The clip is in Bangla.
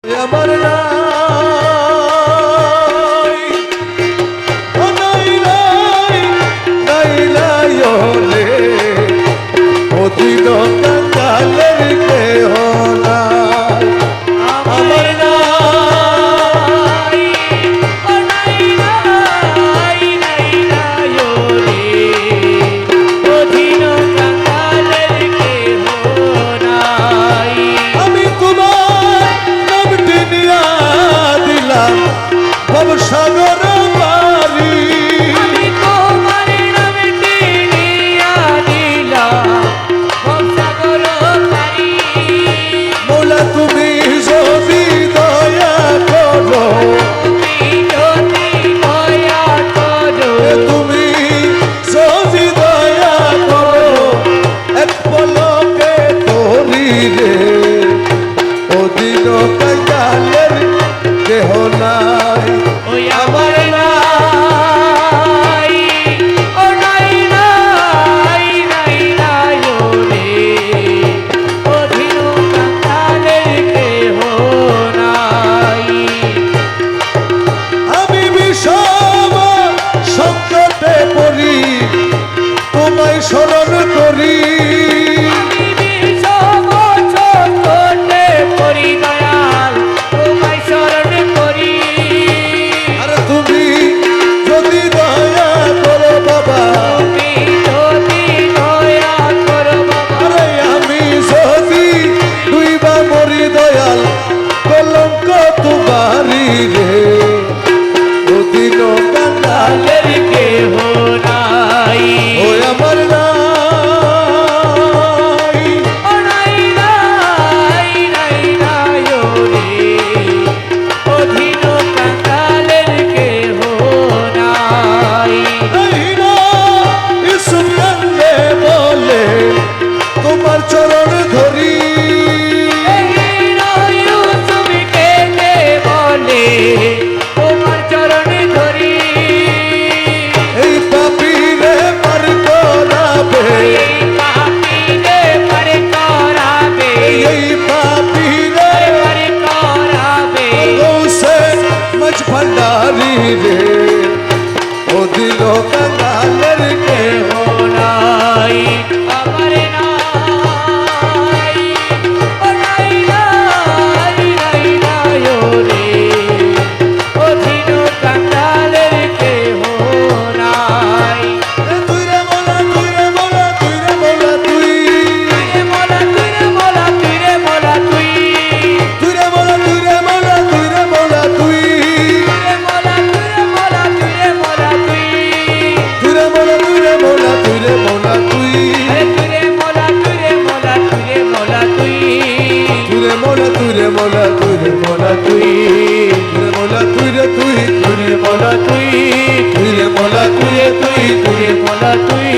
আমার নাই ও নাই নাই নাই নাই ওরে অতীত কালের কেহ নাই আমার নাই ও নাই নাই নাই নাই ওরে অধীন কালের কেহ নাই। আমি তোমার নামটি নিয়া দিলাম ভবসাগর পারি আমি তোমার নামটি নিয়া দিলাম ভবসাগর পারি। মৌলা তুমি যদি দয়া করো তুমি যদি দয়া করো তুমি যদি দয়া করো এক পলকে তোরি রে অধীন কালের কেহ নাই ওই আমার নাই ও নাই নাই নাই নাই ওরে অধীন কালের কেহ নাই। আমি বিষম সংকটে পড়ি তোমায় স্মরণ করি আমি বিষম সংকটে পড়ি দয়াল তোমায় স্মরণ করি। আর তুমি যদি দয়া করো বাবা তুমি যদি দয়া করো বাবা আরে আমি যদি দুইবা মরি দয়াল কলঙ্ক তোমারি রে অধীন কালের কালের কেহ নাই। ও আমার নাই ও নাই নাই নাই নাই ওরে অধীন কালের কেহ নাই। ইসুফে বলে তোমার চরণ ধরি ইউসুফকে বলে তোমার চরণ ধরি। এই পাপীরে পার করাবে এই পাপীরে পার করাবে এই পাপীরে পার করাবে। গৌসে মজ ভণ্ডারি রে অধীন কালের কেহ নাই আমার নাই ও নাই নাই নাই নাই ওরে অধীন কালের কেহ নাই। তুই রে মোলা তুই রে মোলা তুই রে মোলা তুই তুইরে মোলা তুইরে মোলা তুইরে মোলা তুই তুই রে মোলা তুই রে মোলা তুই রে মোলা তুই তুইরে মোলা তুইরে মোলা তুইরে মোলা তুই তুই রে মোলা তুই রে মোলা তুই রে মোলা তুই আরে তুইরে মোলা তুইরে মোলা তুইরে মোলা তুই তুই রে মোলা তুই রে মোলা তুই রে মোলা তুই তুই রে মোলা তুই রে তুই তুই রে মোলা তুই তুই রে মোলা তুই রে তুই তুই রে মোলা তুই